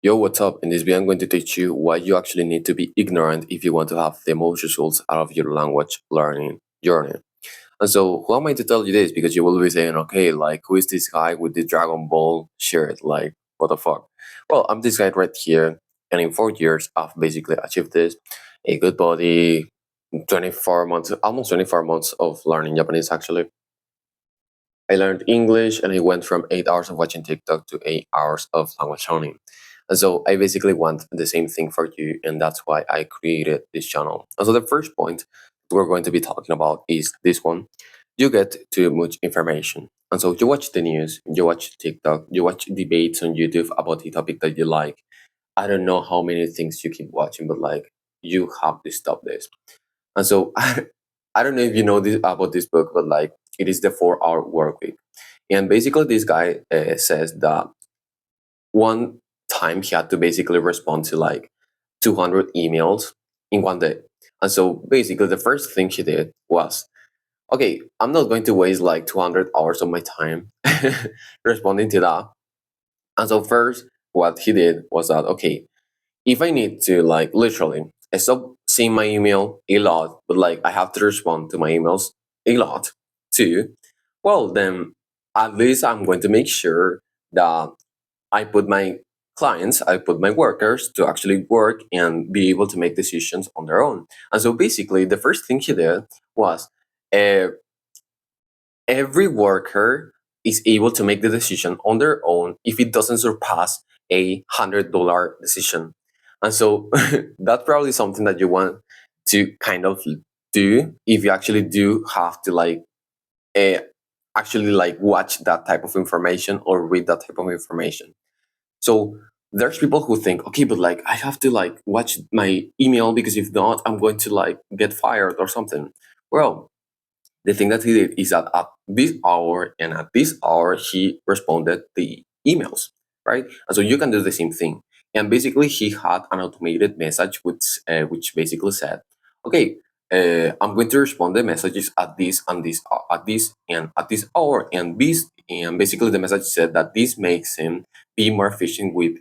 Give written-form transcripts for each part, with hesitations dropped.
Yo, what's up? In this video, I'm going to teach you why you actually need to be ignorant if you want to have the most results out of your language learning journey. And so, who am I to tell you this? Because you will be saying, okay, like, who is this guy with the Dragon Ball shirt? Like, what the fuck? Well, I'm this guy right here, and in 4 years, I've basically achieved this a good body, 24 months, almost 24 months of learning Japanese actually. I learned English and I went from 8 hours of watching TikTok to 8 hours of language learning. And so I basically want the same thing for you, and that's why I created this channel. And so the first point we're going to be talking about is this one. You get too much information. And so you watch the news, you watch TikTok, you watch debates on YouTube about the topic that you like. I don't know how many things you keep watching, but like you have to stop this. And so I don't know if you know this about this book, but like it is the 4 hour work week. And basically, this guy says that one time he had to basically respond to like 200 emails in one day. And so basically, the first thing he did was, okay, I'm not going to waste like 200 hours of my time responding to that. And so, first, what he did was that, okay, if I need to like literally I stop seeing my email a lot, but like I have to respond to my emails a lot too, well then at least I'm going to make sure that I put my clients, I put my workers to actually work and be able to make decisions on their own. And so basically the first thing he did was uh, every worker is able to make the decision on their own if it doesn't surpass $100 decision. And so that's probably something that you want to kind of do if you actually do have to like uh, actually like watch that type of information or read that type of information. So there's people who think, okay, but like I have to like watch my email because if not, I'm going to like get fired or something. Well, the thing that he did is that at this hour and at this hour he responded the emails, right? And so you can do the same thing. And basically he had an automated message which basically said, okay, I'm going to respond the messages at this and this at this and at this hour and this, and basically the message said that this makes him be more efficient with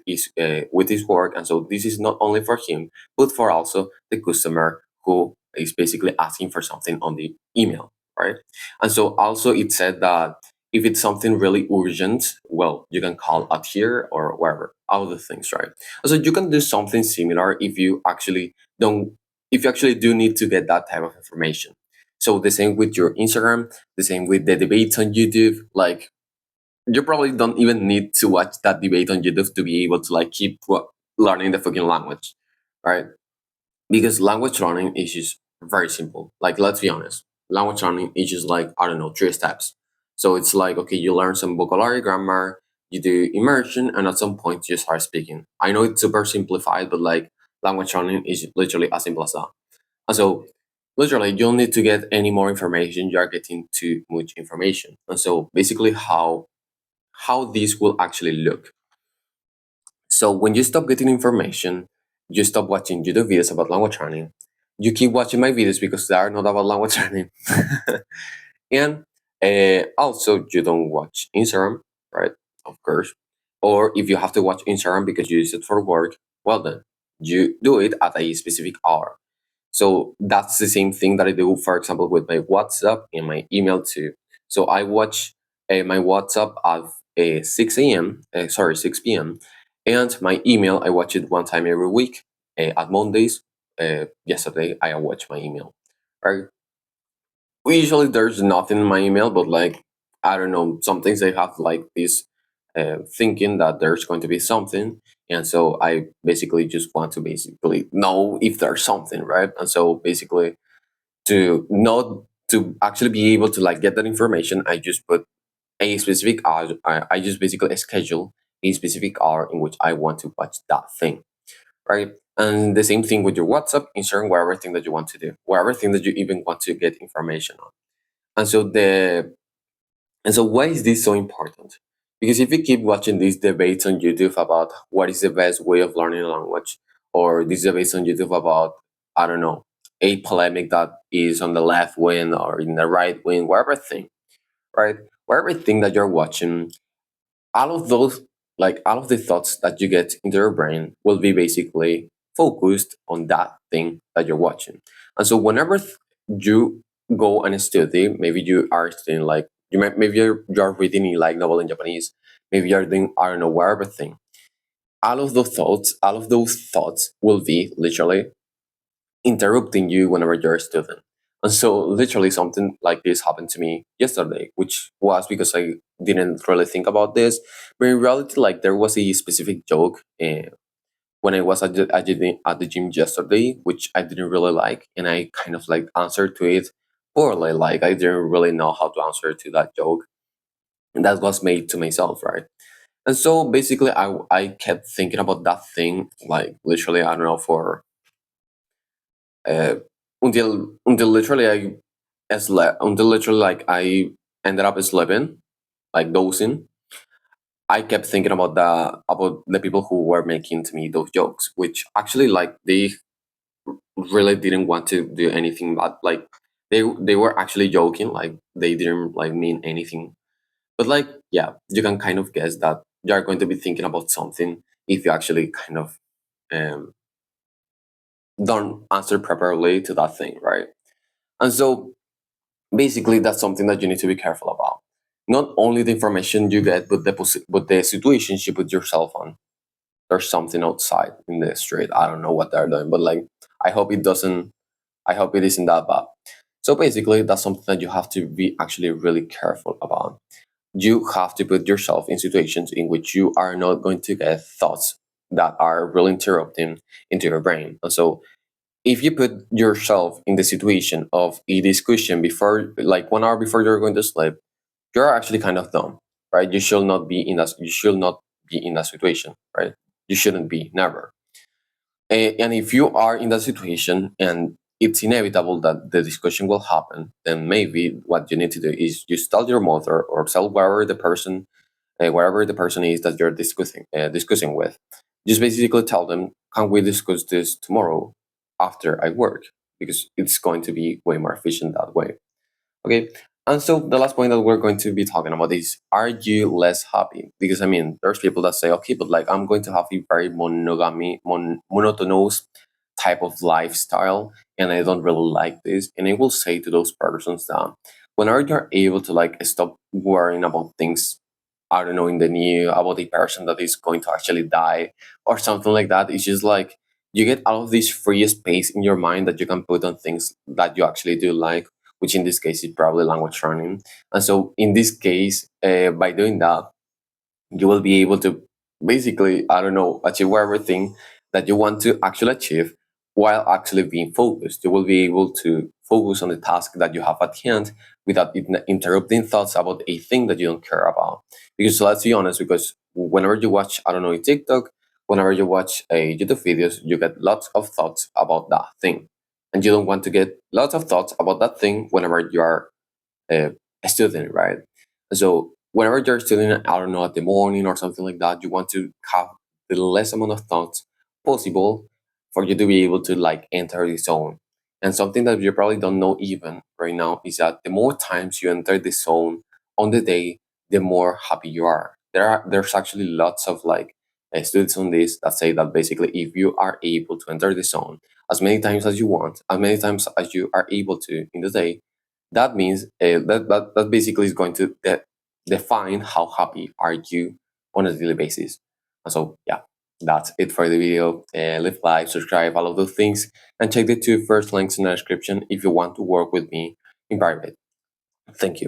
his work. And so this is not only for him but for also the customer who is basically asking for something on the email, right? And so also it said that if it's something really urgent, well, you can call up here or wherever, all the things, right? So you can do something similar if you actually do need to get that type of information. So the same with your Instagram, the same with the debates on YouTube. Like you probably don't even need to watch that debate on YouTube to be able to like keep learning the fucking language, right? Because language learning is just very simple. Like, let's be honest, language learning is just like, I don't know, 3 steps. So it's like, okay, you learn some vocabulary, grammar, you do immersion, and at some point you start speaking. I know it's super simplified, but like language learning is literally as simple as that. And so literally you don't need to get any more information, you are getting too much information. And so basically how this will actually look. So when you stop getting information, you stop watching YouTube videos about language learning. You keep watching my videos because they are not about language learning. And also, you don't watch Instagram, right? Of course. Or if you have to watch Instagram because you use it for work, well then, you do it at a specific hour. So that's the same thing that I do, for example, with my WhatsApp and my email too. So I watch my WhatsApp at 6 a.m., sorry, 6 p.m. And my email, I watch it one time every week at Mondays. Yesterday, I watched my email. Right? Usually, there's nothing in my email, but like, I don't know, some things I have like this thinking that there's going to be something. And so I basically just want to basically know if there's something, right? And so basically, to not to actually be able to like get that information, I just put a specific hour. I just basically schedule a specific hour in which I want to watch that thing, right? And the same thing with your WhatsApp, Instagram, whatever thing that you want to do, whatever thing that you even want to get information on. And so why is this so important? Because if you keep watching these debates on YouTube about what is the best way of learning a language, or these debates on YouTube about, I don't know, a polemic that is on the left wing or in the right wing, whatever thing, right? Whatever thing that you're watching, all of those like all of the thoughts that you get into your brain will be basically focused on that thing that you're watching. And so whenever you go and study, maybe you are studying like maybe you're reading like novel in Japanese, maybe you're doing I don't know whatever thing. All of those thoughts will be literally interrupting you whenever you're a student. And so, literally, something like this happened to me yesterday, which was because I didn't really think about this. But in reality, like there was a specific joke when I was at the gym yesterday, which I didn't really like, and I kind of like answered to it poorly. Like I didn't really know how to answer to that joke, and that was made to myself, right? And so basically, I kept thinking about that thing, like literally, I don't know for uh, until literally until literally like I ended up sleeping, like dozing. I kept thinking about the people who were making to me those jokes, which actually like they really didn't want to do anything bad. Like they were actually joking, like they didn't like mean anything. But like yeah, you can kind of guess that you're going to be thinking about something if you actually kind of um, don't answer properly to that thing, right? And so basically that's something that you need to be careful about, not only the information you get but but the situations you put yourself on. There's something outside in the street, I don't know what they're doing, but like I hope it doesn't, I hope it isn't that bad. So basically that's something that you have to be actually really careful about. You have to put yourself in situations in which you are not going to get thoughts that are really interrupting into your brain. And so if you put yourself in the situation of a discussion before like 1 hour before you're going to sleep, you're actually kind of dumb, right? You should not be in that situation, right? You shouldn't be, never. And if you are in that situation and it's inevitable that the discussion will happen, then maybe what you need to do is just tell your mother or tell wherever the person is that you're discussing with. Just basically tell them, can we discuss this tomorrow after I work? Because it's going to be way more efficient that way. Okay. And so the last point that we're going to be talking about is, are you less happy? Because I mean, there's people that say, okay, but like I'm going to have a very monotonous type of lifestyle, and I don't really like this. And I will say to those persons that whenever you're able to like stop worrying about things, I don't know, in the new about a person that is going to actually die or something like that, it's just like you get out of this free space in your mind that you can put on things that you actually do like, which in this case is probably language learning. And so in this case, by doing that, you will be able to basically, I don't know, achieve everything that you want to actually achieve while actually being focused. You will be able to focus on the task that you have at hand without interrupting thoughts about a thing that you don't care about. Because let's be honest, because whenever you watch, I don't know, a TikTok, whenever you watch a YouTube videos, you get lots of thoughts about that thing. And you don't want to get lots of thoughts about that thing whenever you are uh, a student, right? So whenever you're studying, I don't know, at the morning or something like that, you want to have the less amount of thoughts possible for you to be able to like enter the zone. And something that you probably don't know even right now is that the more times you enter the zone on the day, the more happy you are. There's actually lots of like studies on this that say that basically if you are able to enter the zone as many times as you want, as many times as you are able to in the day, that means that basically is going to define how happy are you on a daily basis. And so yeah, that's it for the video. Leave like, subscribe, all of those things, and check the two first links in the description if you want to work with me in private. Thank you.